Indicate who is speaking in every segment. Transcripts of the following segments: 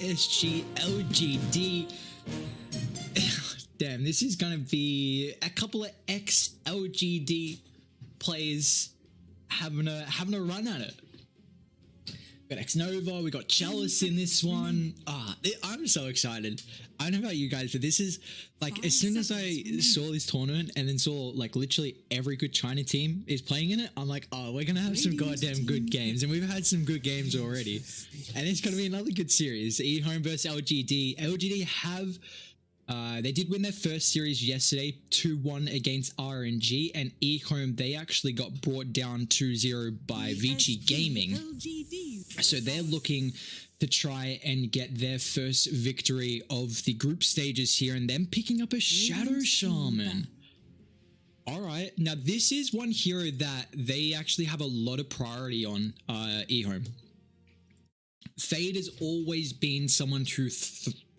Speaker 1: PSG.LGD. Damn, this is gonna be a couple of ex-LGD players having a run at it. We got xNova, we got Chalice in this one. I'm so excited. I don't know about you guys, but this is like, as soon as I saw this tournament and then saw like literally every good China team is playing in it, I'm like, oh, we're gonna have some goddamn good games, and we've had some good games already, and it's gonna be another good series. EHOME versus LGD. LGD have they did win their first series yesterday, 2-1 against RNG, and EHOME, they actually got brought down 2-0 by VG Gaming. So they're looking to try and get their first victory of the group stages here, and then picking up a Shadow Shaman. All right, now this is one hero that they actually have a lot of priority on, EHOME. Fade has always been someone who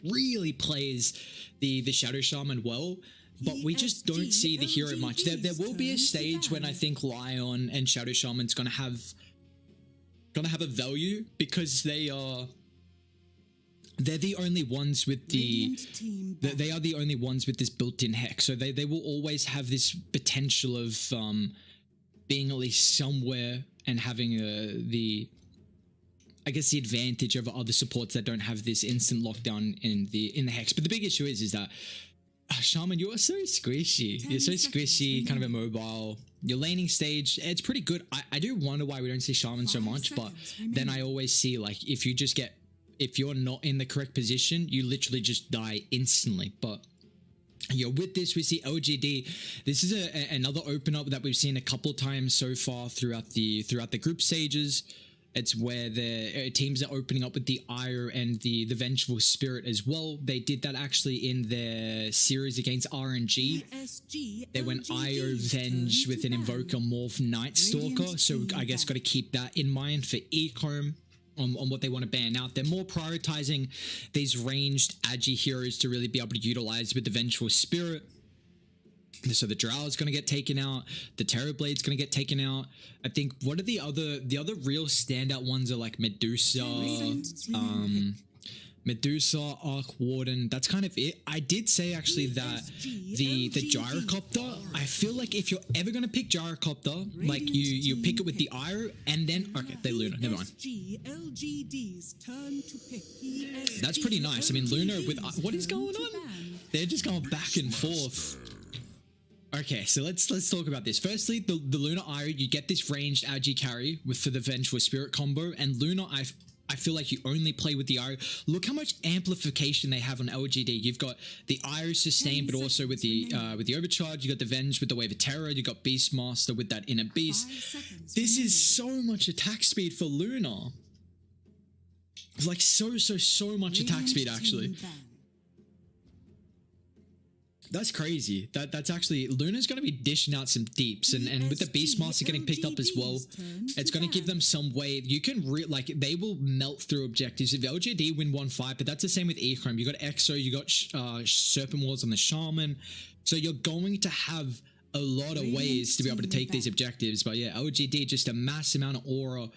Speaker 1: really plays the Shadow Shaman well, but we just don't see the hero much. There will be a stage when I think Lion and Shadow Shaman's gonna have a value, because they're the only ones with they are the only ones with this built-in hex, so they will always have this potential of being at least somewhere and having the the advantage over other supports that don't have this instant lockdown in the hex. But the big issue is that Shaman, you are so squishy. You're so squishy, kind of immobile. Your laning stage, it's pretty good. I do wonder why we don't see Shaman so much, but then I always see, like, if you're not in the correct position, you literally just die instantly. But with this, we see LGD. This is another open up that we've seen a couple times so far throughout the group stages. It's where the teams are opening up with the Ire and the Vengeful Spirit as well. They did that actually in their series against RNG. They went Ire Venge with an Invoker Morph Night Stalker. So I guess got to keep that in mind for EHOME on what they want to ban out. They're more prioritizing these ranged Agi heroes to really be able to utilize with the Vengeful Spirit. So the Drow is going to get taken out. The Terrorblade's going to get taken out. I think what are the other real standout ones are like Medusa. Medusa, Arc Warden, that's kind of it. I did say actually that the gyrocopter, I feel like if you're ever going to pick gyrocopter, like you pick it with the Iro and then, okay, they Luna, never mind. That's pretty nice. I mean, Luna with, what is going on? They're just going back and forth. Okay, so let's talk about this. Firstly, the Luna Iro, you get this ranged AG carry for the Vengeful Spirit combo, and Luna, I feel like you only play with the Iro. Look how much amplification they have on LGD. You've got the Iro sustain, but also with the overcharge. You got the Venge with the Wave of Terror. You got Beastmaster with that Inner Beast. This is so much attack speed for Luna. Like so much attack speed actually. That's crazy. That's actually, Luna's going to be dishing out some deeps, and with the Beastmaster getting picked up as well, it's going to give them some way. You can like they will melt through objectives. If LGD win 1-5, but that's the same with EHOME. You got EXO, you got Serpent Walls on the Shaman, so you're going to have a lot of ways to be able to take these objectives. But yeah, LGD just a massive amount of aura.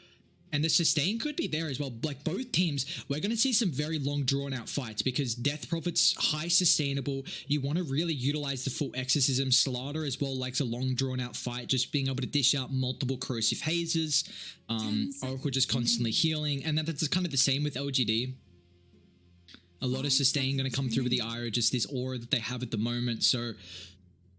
Speaker 1: And the sustain could be there as well. Like both teams, we're going to see some very long drawn out fights because Death Prophet's high sustainable. You want to really utilize the full exorcism. Slaughter as well likes a long drawn out fight, just being able to dish out multiple corrosive hazes. Oracle just constantly healing. And that's kind of the same with LGD. A lot of sustain going to come through with the Iro, just this aura that they have at the moment. So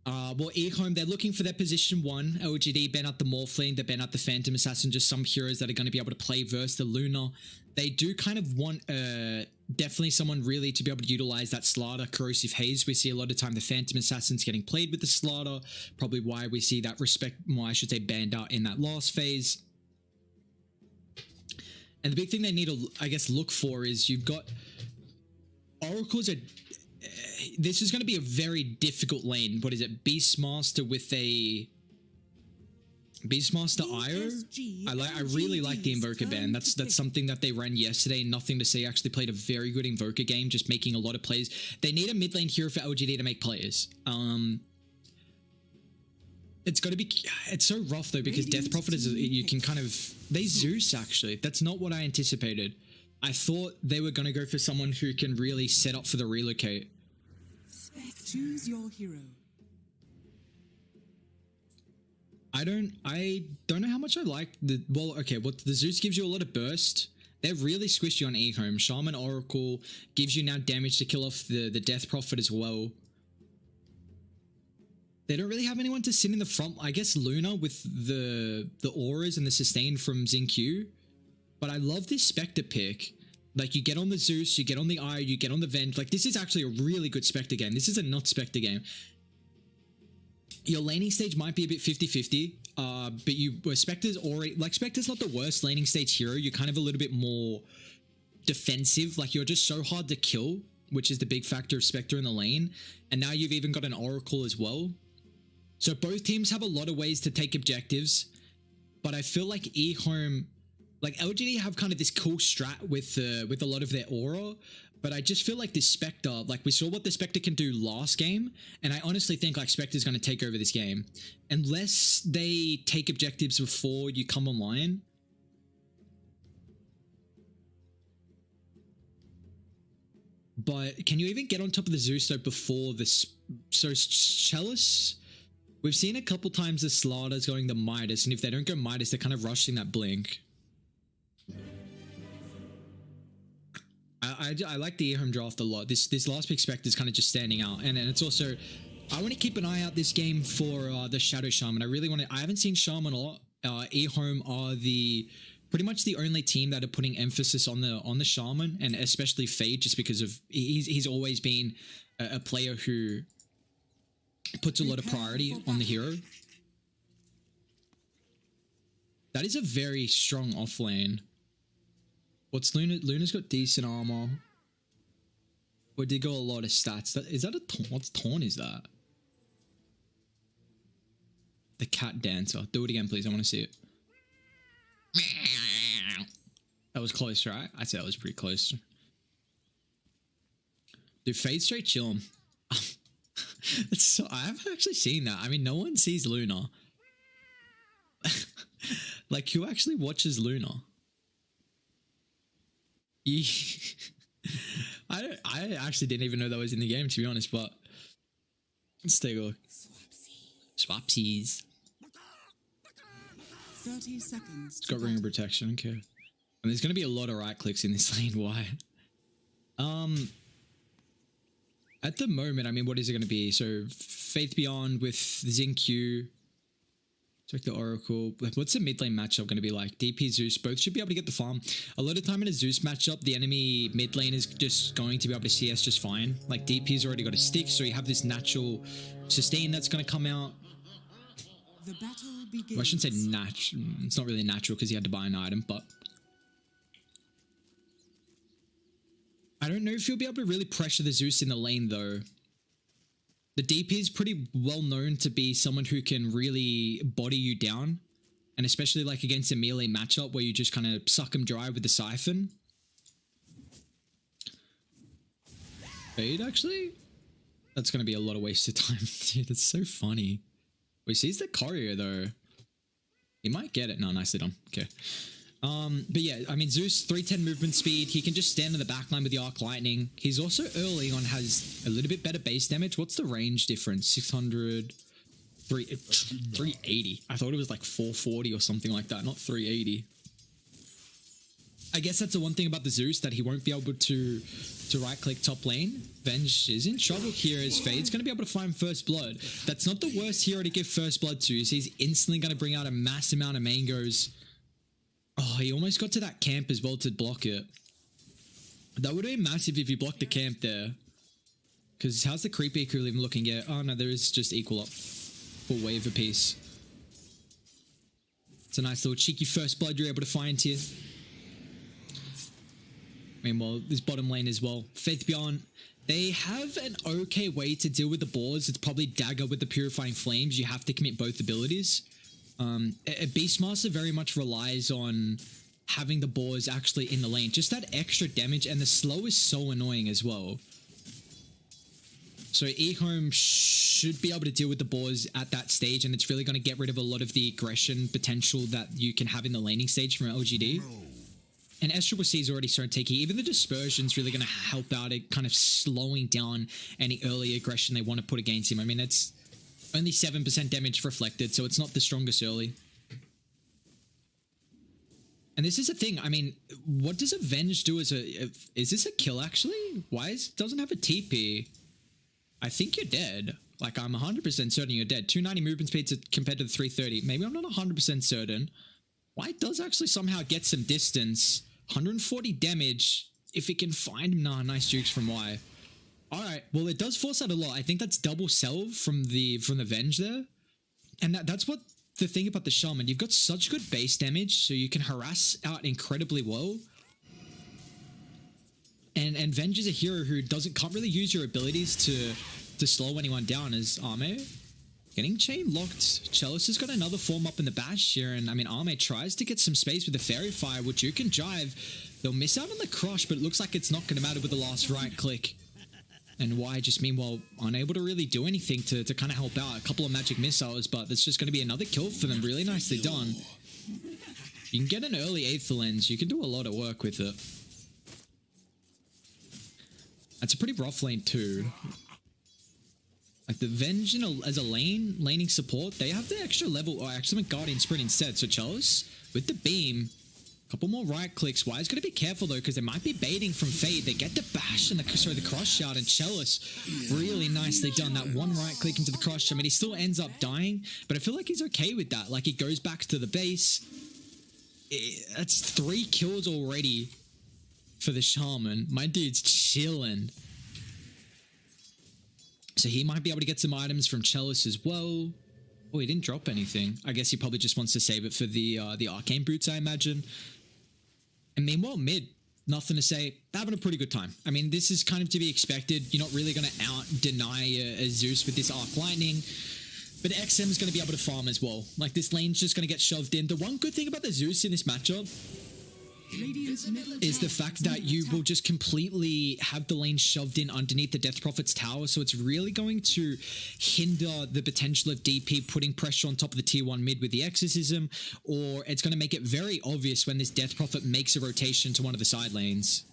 Speaker 1: well, EHOME, they're looking for their position 1. LGD ban out the Morphling, they ban out the Phantom Assassin, just some heroes that are going to be able to play versus the Luna. They do kind of want definitely someone really to be able to utilize that Slaughter, Corrosive Haze. We see a lot of time the Phantom Assassins getting played with the Slaughter, probably why we see that respect, well, I should say banned out in that last phase. And the big thing they need to, I guess, look for is you've got Oracles are... this is going to be a very difficult lane. What is it? Beastmaster with a... Beastmaster Ire? I really like the Invoker ban. That's something that they ran yesterday. NothingToSay actually played a very good Invoker game, just making a lot of plays. They need a mid lane hero for LGD to make players. It's got to be... It's so rough though, because Death Prophet is... You can kind of... They Zeus actually. That's not what I anticipated. I thought they were going to go for someone who can really set up for the relocate.
Speaker 2: Choose your hero.
Speaker 1: I don't know how much I like the... Well, okay, well, the Zeus gives you a lot of burst. They've really squished you on EHOME. Shaman Oracle gives you now damage to kill off the Death Prophet as well. They don't really have anyone to sit in the front. I guess Luna with the auras and the sustain from XinQ. But I love this Spectre pick. Like, you get on the Zeus, you get on the Ire, you get on the Venge. Like, this is actually a really good Spectre game. This is a not Spectre game. Your laning stage might be a bit 50-50, but Spectre's already... Like, Spectre's not the worst laning stage hero. You're kind of a little bit more defensive. Like, you're just so hard to kill, which is the big factor of Spectre in the lane. And now you've even got an Oracle as well. So both teams have a lot of ways to take objectives. But I feel like EHOME... Like, LGD have kind of this cool strat with a lot of their aura, but I just feel like this Spectre, like, we saw what the Spectre can do last game, and I honestly think, like, Spectre's going to take over this game. Unless they take objectives before you come online. But can you even get on top of the Zeus, though, before this? So, Chalice... We've seen a couple times the Slaughters going the Midas, and if they don't go Midas, they're kind of rushing that Blink. I like the EHOME draft a lot. This last pick Spectre is kind of just standing out, and it's also, I want to keep an eye out this game for the Shadow Shaman. I really want to. I haven't seen Shaman a lot. EHOME are pretty much the only team that are putting emphasis on the Shaman, and especially Fade, just because of he's always been a player who puts a lot of priority on the hero. That is a very strong off lane. What's Luna? Luna's got decent armor. Or did go a lot of stats. Is that a taunt? What taunt is that? The cat dancer. Do it again, please. I want to see it. That was close, right? I'd say that was pretty close. Dude, Fade straight chill. I haven't actually seen that. I mean, no one sees Luna. Like, who actually watches Luna? I actually didn't even know that was in the game, to be honest, but let's take a look. Swapsies.
Speaker 2: 30 seconds.
Speaker 1: It's got ring of protection, okay. And there's going to be a lot of right clicks in this lane, why? At the moment, I mean, what is it going to be? So, Faith Beyond with XinQ. Check the Oracle. What's the mid lane matchup going to be like? DP, Zeus, both should be able to get the farm. A lot of time in a Zeus matchup, the enemy mid lane is just going to be able to CS just fine. Like, DP's already got a stick, so you have this natural sustain that's going to come out.
Speaker 2: The battle begins.
Speaker 1: Well, I shouldn't say natural. It's not really natural because he had to buy an item, but I don't know if you'll be able to really pressure the Zeus in the lane, though. The DP is pretty well known to be someone who can really body you down. And especially like against a melee matchup where you just kind of suck him dry with the Siphon. Fade, actually? That's going to be a lot of wasted time. Dude, that's so funny. Wait, sees the courier, though. He might get it. No, nicely done. Okay. But yeah, I mean, Zeus, 310 movement speed. He can just stand in the backline with the Arc Lightning. He's also early on has a little bit better base damage. What's the range difference? 600, 380. I thought it was like 440 or something like that, not 380. I guess that's the one thing about the Zeus, that he won't be able to right-click top lane. Venge is in trouble here as Fade's going to be able to find First Blood. That's not the worst hero to give First Blood to, so he's instantly going to bring out a mass amount of mangoes. Oh, he almost got to that camp as well to block it. That would have been massive if he blocked the camp there. Because how's the creep eco even looking at? Oh no, there is just equal up for wave apiece. It's a nice little cheeky First Blood you're able to find here. Meanwhile, this bottom lane as well. Faith Beyond, they have an okay way to deal with the boards. It's probably Dagger with the Purifying Flames. You have to commit both abilities. A Beastmaster very much relies on having the boars actually in the lane. Just that extra damage, and the slow is so annoying as well. So EHOME should be able to deal with the boars at that stage, and it's really going to get rid of a lot of the aggression potential that you can have in the laning stage from LGD. And Sccc is already starting to take it. Even the Dispersion's really going to help out at kind of slowing down any early aggression they want to put against him. I mean, it's only 7% damage reflected, so it's not the strongest early. And this is a thing. I mean, what does Avenge do as a... Is this a kill, actually? Why doesn't have a TP? I think you're dead. Like, I'm 100% certain you're dead. 290 movement speed compared to the 330. Maybe I'm not 100% certain. White does actually somehow get some distance. 140 damage if it can find him. Nah, nice jukes from Y. Alright, well, it does force out a lot. I think that's double salve from the Venge there. And that's what the thing about the Shaman. You've got such good base damage, so you can harass out incredibly well. And Venge is a hero who can't really use your abilities to slow anyone down, as Arme. Getting chain locked. Chalice has got another form up in the bash here, and I mean, Arme tries to get some space with the Fairy Fire, which you can jive. They'll miss out on the crush, but it looks like it's not going to matter with the last right click. And Y just meanwhile unable to really do anything to kind of help out. A couple of magic missiles, but that's just going to be another kill for them. Really nicely done. You can get an early Aether Lens. You can do a lot of work with it. That's a pretty rough lane too. Like the Venge as a laning support, they have the extra level, or actually Guardian Sprint instead. So Chalice with the beam, a couple more right clicks. Y's got to be careful though, because they might be baiting from Fade. They get the bash and the crush out, and Chalice really nicely done. That one right click into the crush. I mean, he still ends up dying, but I feel like he's okay with that. Like he goes back to the base. That's 3 kills already for the Shaman. My dude's chilling. So he might be able to get some items from Chalice as well. Oh, he didn't drop anything. I guess he probably just wants to save it for the Arcane Boots, I imagine. And meanwhile, mid, nothing to say. Having a pretty good time. I mean, this is kind of to be expected. You're not really going to out-deny a Zeus with this Arc Lightning. But XM is going to be able to farm as well. Like, this lane's just going to get shoved in. The one good thing about the Zeus in this matchup is the fact that you will just completely have the lane shoved in underneath the Death Prophet's tower, so it's really going to hinder the potential of DP putting pressure on top of the tier 1 mid with the Exorcism, or it's going to make it very obvious when this Death Prophet makes a rotation to one of the side lanes.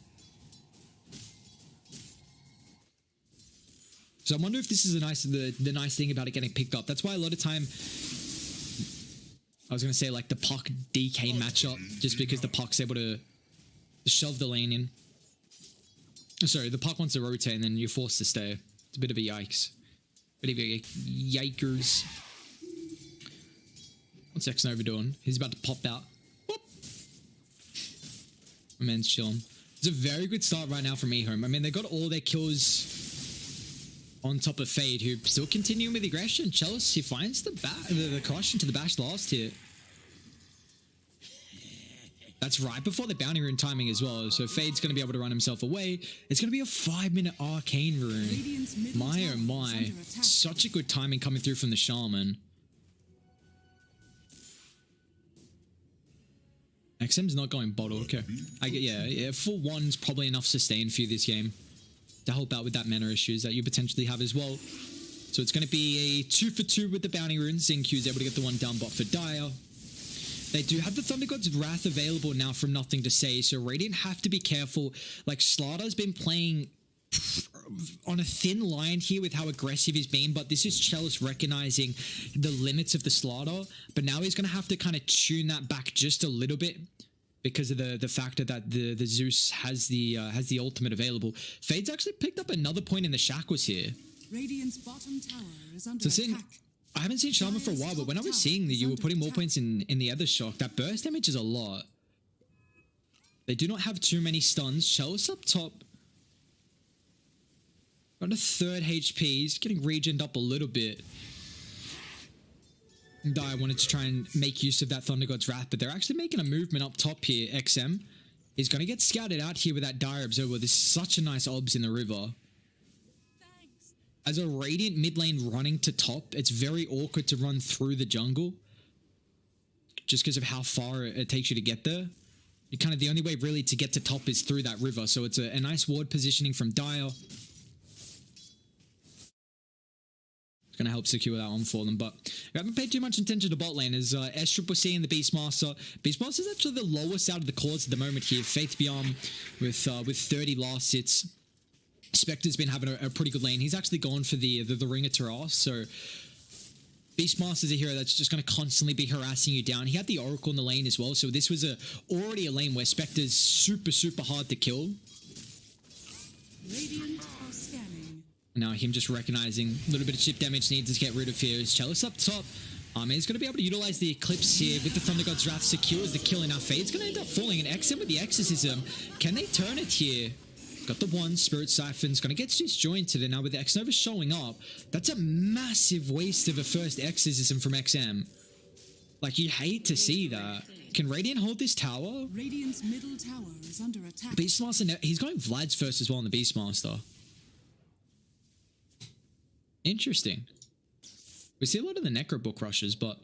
Speaker 1: So I wonder if this is the nice thing about it getting picked up. That's why a lot of time, I was going to say like the Puck DK matchup, just because the Puck's able to shove the lane in. Sorry, the Puck wants to rotate and then you're forced to stay. It's a bit of a yikes. Bit of a yikers. What's xNova doing? He's about to pop out. Whoop. My man's chilling. It's a very good start right now from EHOME. I mean, they got all their kills on top of Fade, who still continuing with aggression. Chalice, he finds the crush into the bash last hit. That's right before the bounty rune timing as well. So Fade's going to be able to run himself away. It's going to be a 5-minute arcane rune. My oh my. Such a good timing coming through from the Shaman. XM's not going bottle. Okay. Yeah, full one's probably enough sustain for you this game to help out with that mana issues that you potentially have as well. So it's going to be a 2-for-2 with the bounty rune. XinQ is able to get the one down bot for Dire. They do have the Thunder God's Wrath available now from NothingToSay, so Radiant have to be careful. Like, Slaughter's been playing on a thin line here with how aggressive he's been, but this is Chalice recognizing the limits of the Slaughter, but now he's going to have to kind of tune that back just a little bit because of the factor that the Zeus has the ultimate available. Fade's actually picked up another point in the shackles here.
Speaker 2: Radiant's bottom tower is under attack.
Speaker 1: I haven't seen Shaman for a while, but when I was seeing that you were putting more points in the other shock, that burst damage is a lot. They do not have too many stuns. Chalice up top. Got a third HP. He's getting regened up a little bit. Dire wanted to try and make use of that Thunder God's Wrath, but they're actually making a movement up top here. XM is going to get scouted out here with that Dire Observer. There's such a nice obs in the river. As a Radiant mid lane running to top, it's very awkward to run through the jungle. Just because of how far it takes you to get there. You kind of, the only way really to get to top is through that river. So it's a nice ward positioning from Dire. Going to help secure that one for them, but I haven't paid too much attention to bot lane as Sccc and the Beastmaster. Beastmaster is actually the lowest out of the cores at the moment here. Faith Beyond with 30 last hits. Spectre's been having a pretty good lane. He's actually gone for the Ring of Terras, so Beastmaster's a hero that's just going to constantly be harassing you down. He had the Oracle in the lane as well, so this was already a lane where Spectre's super hard to kill.
Speaker 2: Radiant are scanning.
Speaker 1: Now him just recognizing a little bit of chip damage needs to get rid of here. Is Chalice up top. He's going to be able to utilize the Eclipse here with the Thunder God's Wrath secures the kill in our Fade's going to end up falling. And XM with the Exorcism. Can they turn it here? Got the one. Spirit Siphon's going to get disjointed. And now with the xNova showing up, that's a massive waste of a first Exorcism from XM. Like, you hate to see that. Can Radiant hold this tower?
Speaker 2: Radiant's middle tower is under attack.
Speaker 1: Beastmaster, he's going Vlad's first as well in the Beastmaster. Interesting. We see a lot of the Necro book rushes, but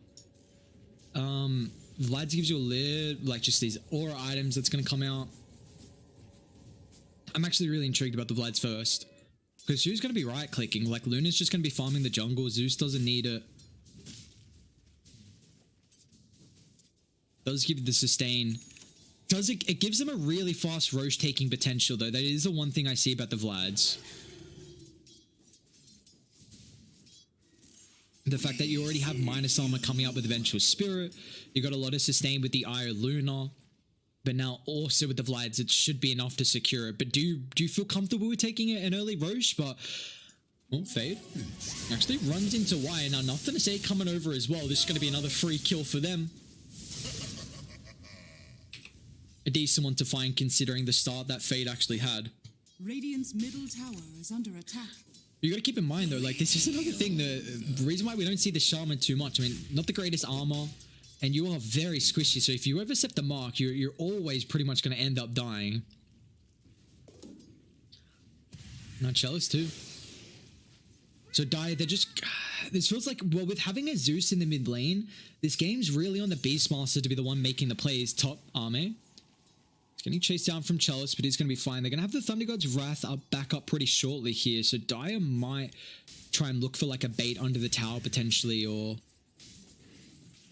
Speaker 1: Vlad's gives you a lid, like just these aura items that's going to come out. I'm actually really intrigued about the Vlad's first, because Zeus going to be right clicking. Like, Luna's just going to be farming the jungle. Zeus doesn't need it. Does give the sustain. It gives them a really fast Roche taking potential though. That is the one thing I see about the Vlads. The fact that you already have minus armor coming up with Eventual Spirit. You got a lot of sustain with the Eye of Luna. But now also with the Vlads, it should be enough to secure it. But do you feel comfortable with taking an early Roche? But, oh, Fade actually runs into Y. Now, NothingToSay coming over as well. This is going to be another free kill for them. A decent one to find considering the start that Fade actually had.
Speaker 2: Radiant's middle tower is under attack.
Speaker 1: You got to keep in mind though, like, this is another thing, the reason why we don't see the Shaman too much. I mean, not the greatest armor, and you are very squishy, so if you overstep the mark, you're always pretty much going to end up dying. Not Chalice too. So Dire, they're just, this feels like, well, with having a Zeus in the mid lane, this game's really on the Beastmaster to be the one making the plays. Top army. Getting chased down from Chalice, but he's going to be fine. They're going to have the Thunder God's Wrath back up pretty shortly here, so Dire might try and look for like a bait under the tower potentially, or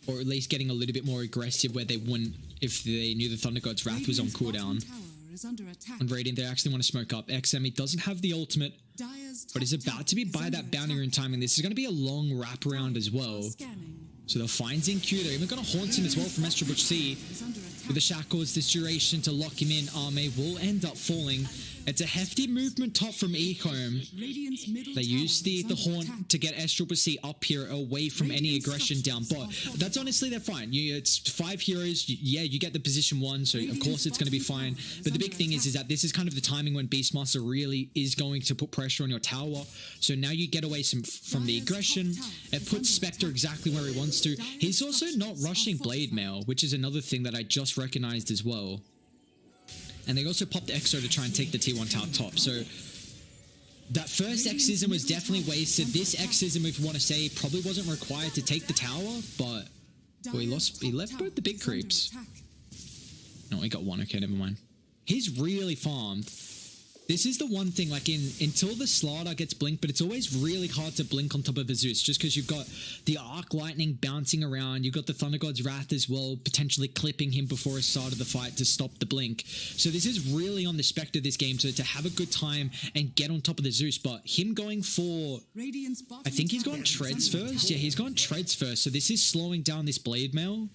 Speaker 1: at least getting a little bit more aggressive where they wouldn't if they knew the Thunder God's Wrath was on cooldown. And Radiant, they actually want to smoke up. XM, he doesn't have the ultimate.
Speaker 2: Dire's
Speaker 1: but it's about to be by that bounty rune timing. This is going to be a long wraparound as well. So they'll find XinQ. They're even going to haunt him as well from Sccc. With the shackles, this duration to lock him in, Arme will end up falling. It's a hefty movement top from EHOME. They use the haunt to get Sccc up here away from any aggression down bot. That's honestly, they're fine. It's 5 heroes. Yeah, you get the position 1, so of course it's going to be fine. But the big thing is that this is kind of the timing when Beastmaster really is going to put pressure on your tower. So now you get away from the aggression. It puts Spectre exactly where he wants to. He's also not rushing Blade Mail, which is another thing that I just recognized as well. And they also popped the Exo to try and take the T1 tower top. So that first Exism was definitely wasted. This Exism, if you want to say, probably wasn't required to take the tower, but well, he left both the big creeps. No, he got one. Okay, never mind. He's really farmed. This is the one thing, like until the Slaughter gets blinked, but it's always really hard to blink on top of a Zeus, just because you've got the Arc Lightning bouncing around, you've got the Thunder God's Wrath as well, potentially clipping him before his start of the fight to stop the blink. So this is really on the Spectre this game, so to have a good time and get on top of the Zeus, but him going for, I think he's gone Treads first. Yeah, he's gone Treads first, so this is slowing down this Blade Mail.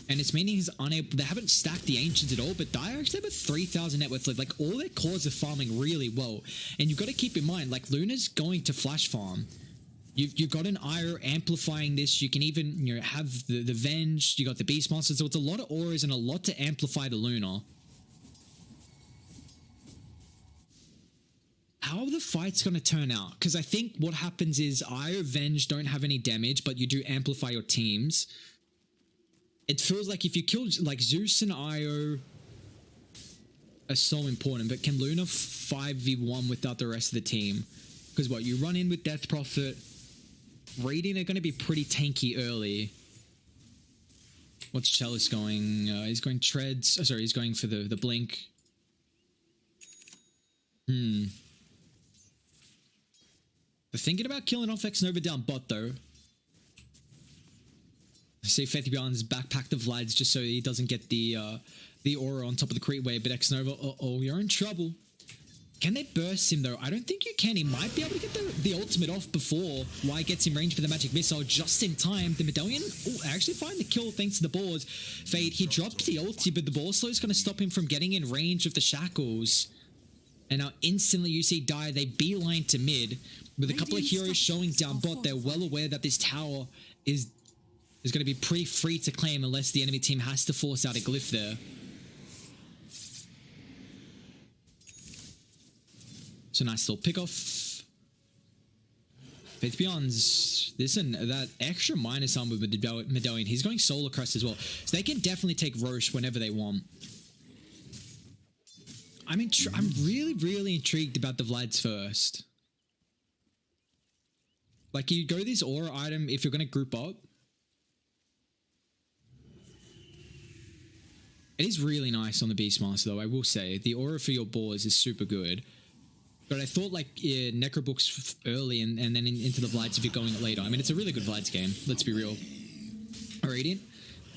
Speaker 1: And it's meaning he's unable. They haven't stacked the Ancients at all, but Dire actually have a 3,000 net worth lead. Like, all their cores are farming really well. And you've got to keep in mind, like, Luna's going to flash farm. You've got an Iro amplifying this. You can even, you know, have the Venge. You got the Beastmaster. So it's a lot of auras and a lot to amplify the Luna. How are the fight's going to turn out? Because I think what happens is Iro, Venge don't have any damage, but you do amplify your teams. It feels like if you kill, like, Zeus and Io are so important, but can Luna 5v1 without the rest of the team? Because what, you run in with Death Prophet, Radiant are going to be pretty tanky early. What's Chalice going? He's going Treads. Oh, sorry, he's going for the blink. They're thinking about killing off xNova down bot, though. See Faith Beyond's backpack the Vlads just so he doesn't get the aura on top of the creep wave, but xNova, you're in trouble. Can they burst him though? I don't think you can. He might be able to get the ultimate off before Y gets in range for the magic missile just in time. The medallion, actually find the kill thanks to the boars. Fade, he dropped the ulti, but the ball slow is going to stop him from getting in range of the shackles. And now instantly you see Dire, they beeline to mid. With a couple of heroes showing down bot, they're well aware that this tower is going to be pretty free to claim unless the enemy team has to force out a glyph there. So nice little pick off. Faith Beyond's, listen, that extra minus arm with medallion, he's going Solar Crest as well. So they can definitely take Roche whenever they want. I mean, I'm really, really intrigued about the Vlads first. Like, you go this aura item if you're going to group up. It is really nice on the Beastmaster, though, I will say. The aura for your boars is super good. But I thought, like, Necrobooks early and then into the Vlads if you're going it later. I mean, it's a really good Vlads game. Let's be real. Radiant,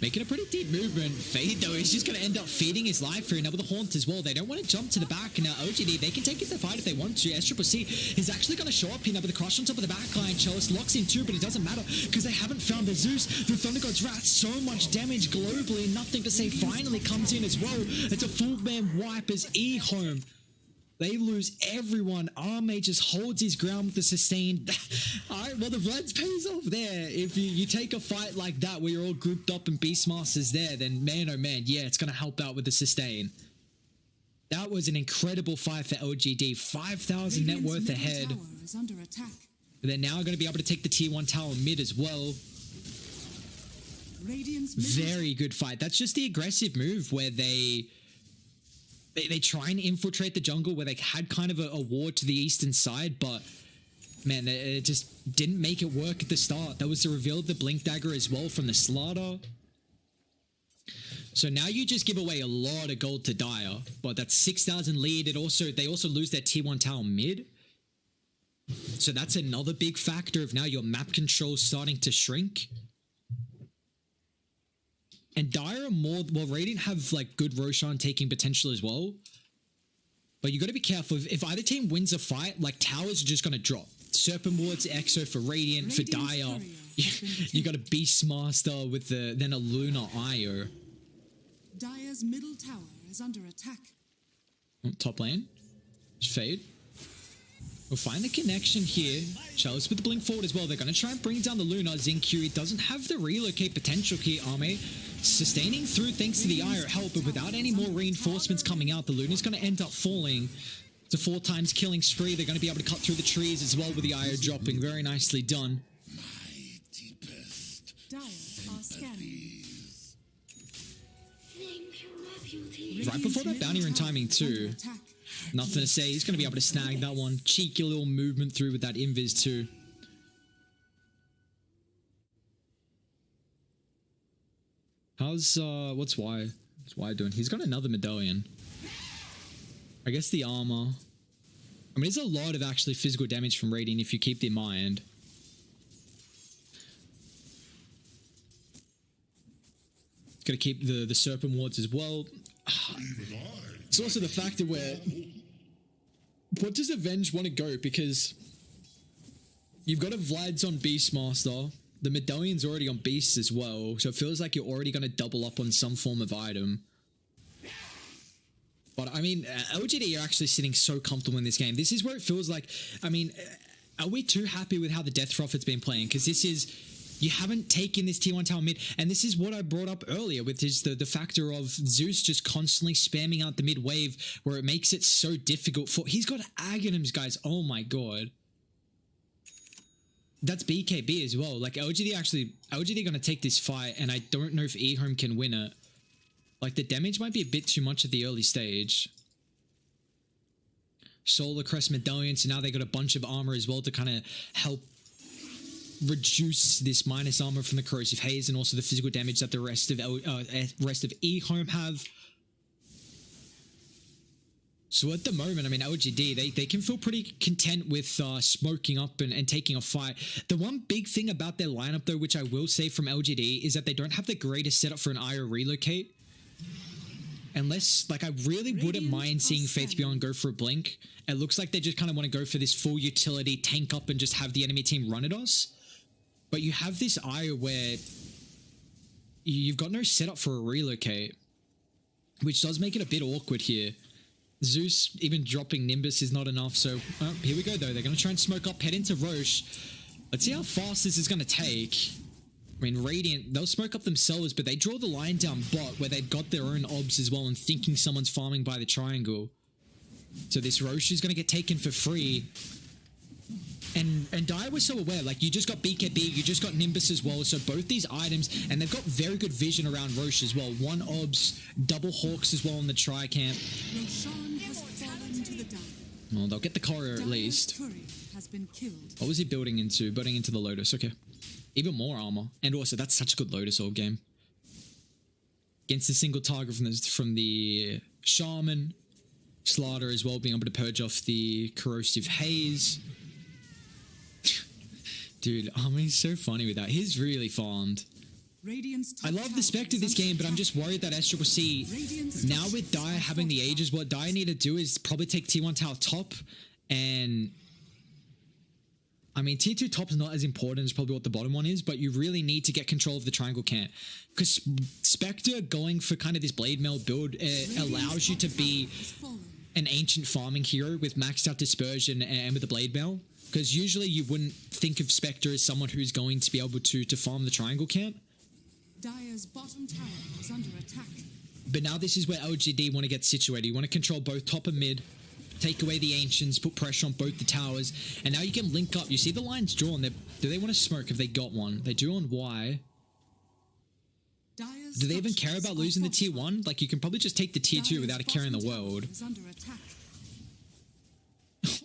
Speaker 1: making a pretty deep movement. Fade, though, is just going to end up feeding his life here. Now with the Haunt as well. They don't want to jump to the back. Now, LGD, they can take it to the fight if they want to. Sccc is actually going to show up here now with the crush on top of the back line. Chalice locks in too, but it doesn't matter because they haven't found the Zeus. The Thunder God's Wrath, so much damage globally. NothingToSay finally comes in as well. It's a full man wipe as EHOME. They lose everyone. Arme just holds his ground with the sustain. Alright, well, the Vlads pays off there. If you take a fight like that where you're all grouped up and Beastmaster's there, then man, oh man, yeah, it's going to help out with the sustain. That was an incredible fight for LGD. 5,000 net worth ahead. They're now going to be able to take the tier 1 tower mid as well. Very good fight. That's just the aggressive move where they try and infiltrate the jungle where they had kind of a ward to the eastern side, but man, it just didn't make it work at the start. That was the reveal of the Blink Dagger as well from the Slaughter. So now you just give away a lot of gold to Dire, but that's 6,000 lead. They also lose their tier 1 tower mid. So that's another big factor of now your map control starting to shrink. And Dire are more, well, Radiant have like good Roshan taking potential as well. But you got to be careful. If either team wins a fight, like towers are just going to drop. Serpent Wards, Exo for Radiant, for Dire. You got a Beastmaster with then a Lunar Io.
Speaker 2: Dire's middle tower is under attack.
Speaker 1: Top lane. Just fade. We'll find the connection here. Chalice with the blink forward as well. They're going to try and bring down the Luna. XinQ doesn't have the relocate potential here, Arme. Sustaining through thanks to the IO help, but without any more reinforcements coming out, the Luna's going to end up falling. It's a 4 times killing spree. They're going to be able to cut through the trees as well with the IO dropping. Very nicely done.
Speaker 2: Dire are scanning.
Speaker 1: Right before that bounty rune timing too. Nothing to say. He's going to be able to snag that one. Cheeky little movement through with that invis too. How's what's Y? What's Y doing? He's got another medallion. I guess the armor. I mean, there's a lot of actually physical damage from Radiant if you keep in mind. Got to keep the Serpent Wards as well. It's also the factor where, what does Avenge want to go? Because you've got a Vlad's on Beastmaster. The medallion's already on Beasts as well. So it feels like you're already going to double up on some form of item. But I mean, LGD are actually sitting so comfortable in this game. This is where it feels like, I mean, are we too happy with how the Death Prophet's been playing? Because this is, you haven't taken this T1 tower mid, and this is what I brought up earlier with the factor of Zeus just constantly spamming out the mid wave where it makes it so difficult for, he's got Aghanims, guys. Oh my god. That's BKB as well. Like LGD gonna take this fight, and I don't know if EHOME can win it. Like the damage might be a bit too much at the early stage. Solar Crest Medallion, so now they got a bunch of armor as well to kind of help reduce this minus armor from the corrosive haze and also the physical damage that the rest of EHOME have. So at the moment, I mean, LGD, they can feel pretty content with smoking up and taking a fight. The one big thing about their lineup, though, which I will say from LGD, is that they don't have the greatest setup for an IO relocate. Unless, like, I really wouldn't mind seeing Faith Beyond go for a blink. It looks like they just kind of want to go for this full utility, tank up and just have the enemy team run at us. But you have this IO where you've got no setup for a relocate, which does make it a bit awkward here. Zeus, even dropping Nimbus is not enough, so here we go though. They're going to try and smoke up, head into Roche. Let's see how fast this is going to take. I mean, Radiant, they'll smoke up themselves, but they draw the line down bot where they've got their own obs as well and thinking someone's farming by the triangle. So this Roche is going to get taken for free. And Dire was so aware, like, you just got BKB, you just got Nimbus as well, so both these items, and they've got very good vision around Roche as well. 1 obs, double Hawks as well in the tri-camp. Well, they'll get the corridor at least. What was he building into? Building into the Lotus, okay. Even more armor. And also, that's such a good Lotus all game. Against a single target from the Shaman. Slaughter as well, being able to purge off the corrosive haze. Dude, Armin's so funny with that. He's really farmed. I love the spec of this game, but I'm just worried that Sccc, now with Dire having the ages, what Dire need to do is probably take T1 tower top, and I mean, tier 2 top is not as important as probably what the bottom one is, but you really need to get control of the triangle camp. Because Spectre going for kind of this blade mail build allows you to be an ancient farming hero with maxed out dispersion and with the blade mail. Because usually you wouldn't think of Spectre as someone who's going to be able to farm the triangle camp.
Speaker 2: Dire's bottom tower is under attack.
Speaker 1: But now this is where LGD want to get situated. You want to control both top and mid, take away the ancients, put pressure on both the towers, and now you can link up. You see the lines drawn. Do they want to smoke if they got one? They do on Y. Do they even care about losing the tier 1? Like, you can probably just take the tier 2 without it carrying the world.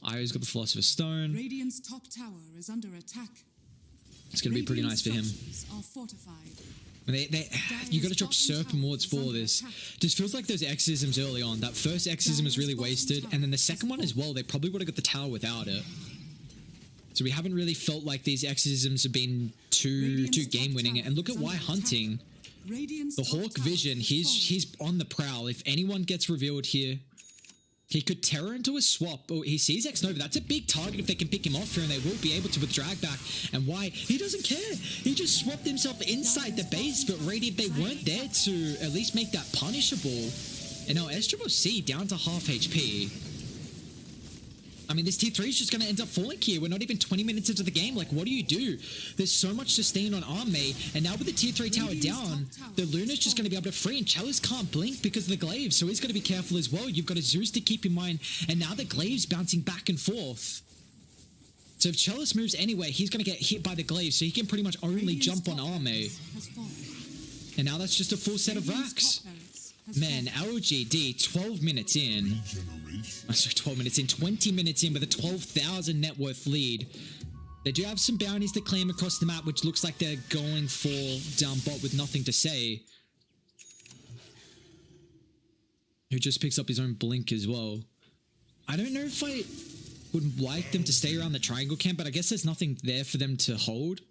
Speaker 1: Io's got the Philosopher's Stone.
Speaker 2: Radiant's top tower is under attack.
Speaker 1: It's going to be pretty nice for him. You got to drop Serpent Wards for this. Just feels like those exorcisms early on. That first exorcism was really wasted, and then the second one as well. They probably would have got the tower without it. So we haven't really felt like these exorcisms have been too game winning. And look at why hunting. The Hawk Vision. He's on the prowl. If anyone gets revealed here, He could terror into a swap. Oh, he sees xNova. That's a big target if they can pick him off here, and they will be able to with drag back. And why? He doesn't care. He just swapped himself inside the base, but Radiant, they weren't there to at least make that punishable. And now Sccc down to half HP. I mean, this tier 3 is just going to end up falling here. We're not even 20 minutes into the game. Like, what do you do? There's so much sustain on Arme, and now with the tier 3 tower down, the Luna's just going to be able to free, and Chalice can't blink because of the glaive, so he's got to be careful as well. You've got a Zeus to keep in mind, and now the glaive's bouncing back and forth. So if Chalice moves anywhere, he's going to get hit by the glaive, so he can pretty much only jump on Arme. And now that's just a full set of racks. Man, LGD, 12 minutes in. Oh, sorry, 12 minutes in. 20 minutes in with a 12,000 net worth lead. They do have some bounties to claim across the map, which looks like they're going for down bot with NothingToSay, who just picks up his own blink as well. I don't know if I would like them to stay around the triangle camp, but I guess there's nothing there for them to hold.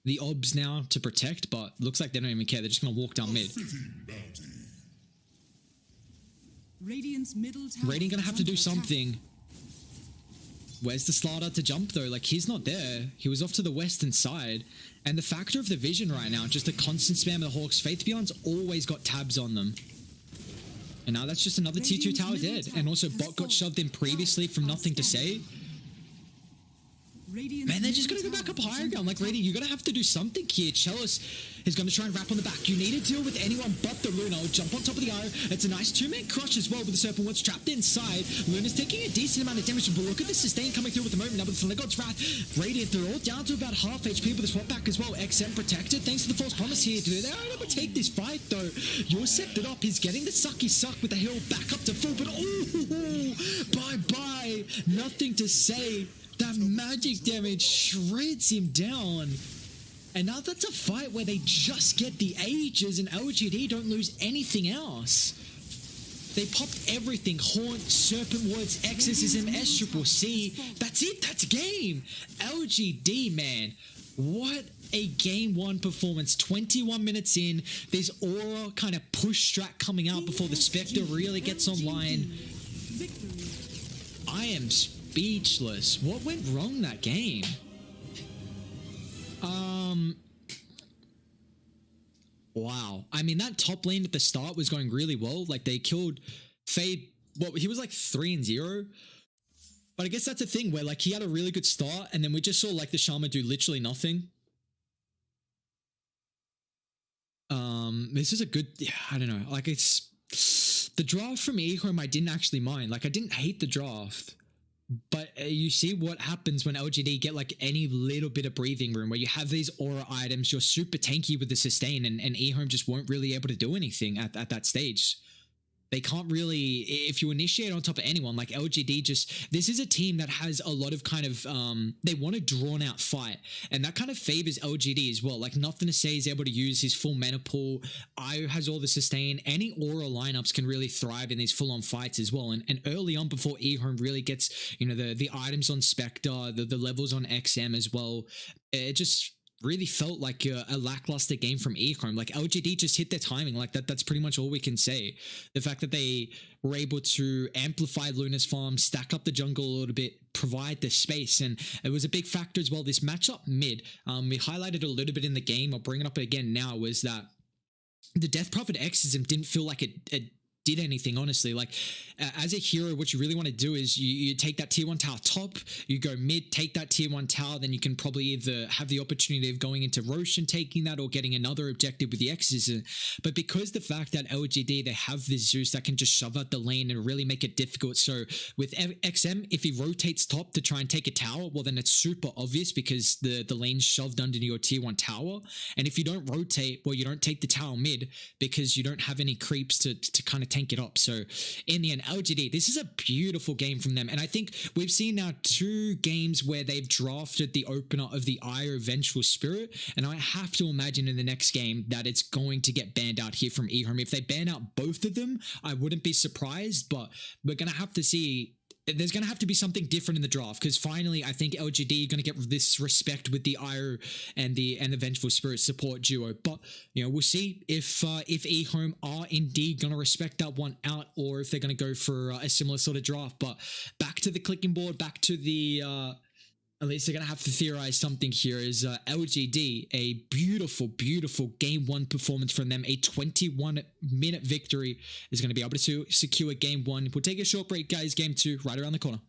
Speaker 1: The obs now to protect, but looks like they don't even care. They're just going to walk down mid.
Speaker 2: Radiant's middle tower
Speaker 1: Radiant gonna have to do something. Where's the Slardar to jump though? Like, he's not there. He was off to the western side. And the factor of the vision right now, just a constant spam of the Hawks. Faith Beyond's always got tabs on them. And now that's just another tier 2 tower dead. And also bot got shoved in previously from NothingToSay. Man, they're just gonna go back up higher ground. Like, Radiant, you're gonna have to do something here. Chalice is gonna try and wrap on the back. You need to deal with anyone but the Luna. Jump on top of the arrow. It's a nice two-man crush as well with the Serpent What's trapped inside. Luna's taking a decent amount of damage, but look at the sustain coming through with the moment. Now with the Thunder God's Wrath. Radiant, they're all down to about half HP with the swap back as well. XM protected thanks to the false promise here. They're able to take this fight though. You're set it up. He's getting the sucky suck with the heal back up to full, but oh, bye-bye. NothingToSay. That magic damage shreds him down. And now that's a fight where they just get the ages and LGD don't lose anything else. They popped everything. Haunt, Serpent Woods, Exorcism, Sccc. That's it. That's game. LGD, man. What a game one performance. 21 minutes in. There's aura kind of push strat coming out before the Spectre really gets online. I am speechless. What went wrong that game? Wow. I mean, that top lane at the start was going really well. Like, they killed Fade. What, he was like 3-0. But I guess that's the thing where, like, he had a really good start, and then we just saw, like, the Shaman do literally nothing. This is a good, yeah, I don't know. Like, it's the draft from EHOME I didn't actually mind. Like, I didn't hate the draft. But you see what happens when LGD get like any little bit of breathing room, where you have these aura items, you're super tanky with the sustain, and EHOME just won't really able to do anything at that stage. They can't really, if you initiate on top of anyone, like LGD just, this is a team that has a lot of kind of, they want a drawn out fight, and that kind of favors LGD as well. Like, NothingToSay is able to use his full mana pool. Io has all the sustain. Any aura lineups can really thrive in these full on fights as well. And early on, before EHOME really gets, you know, the items on Spectre, the levels on XM as well, it just really felt like a lackluster game from EHOME. Like, LGD just hit their timing. Like, that's pretty much all we can say. The fact that they were able to amplify Luna's farm, stack up the jungle a little bit, provide the space, and it was a big factor as well. This matchup mid, we highlighted a little bit in the game, I'll bring it up again now, was that the Death Prophet Exorcism didn't feel like it did anything, honestly. Like, as a hero, what you really want to do is you take that tier 1 tower top, you go mid, take that tier 1 tower, then you can probably either have the opportunity of going into Roshan, taking that, or getting another objective with the Exorcism. But because the fact that LGD, they have this Zeus that can just shove out the lane and really make it difficult. So with XM, if he rotates top to try and take a tower, well, then it's super obvious because the lane's shoved under your tier 1 tower. And if you don't rotate, well, you don't take the tower mid because you don't have any creeps to kind of tank it up. So in the end, LGD, this is a beautiful game from them. And I think we've seen now 2 games where they've drafted the opener of the Ire Vengeful Spirit. And I have to imagine in the next game that it's going to get banned out here from EHOME. If they ban out both of them, I wouldn't be surprised, but we're going to have to see there's going to have to be something different in the draft, because finally I think LGD are going to get this respect with the IO and the Vengeful Spirit support duo. But we'll see if EHOME are indeed going to respect that one out, or if they're going to go for a similar sort of draft. But back to the clicking board, back to the at least they're going to have to theorize something here. Is LGD, a beautiful, beautiful game 1 performance from them. A 21-minute victory is going to be able to secure game 1. We'll take a short break, guys. Game 2 right around the corner.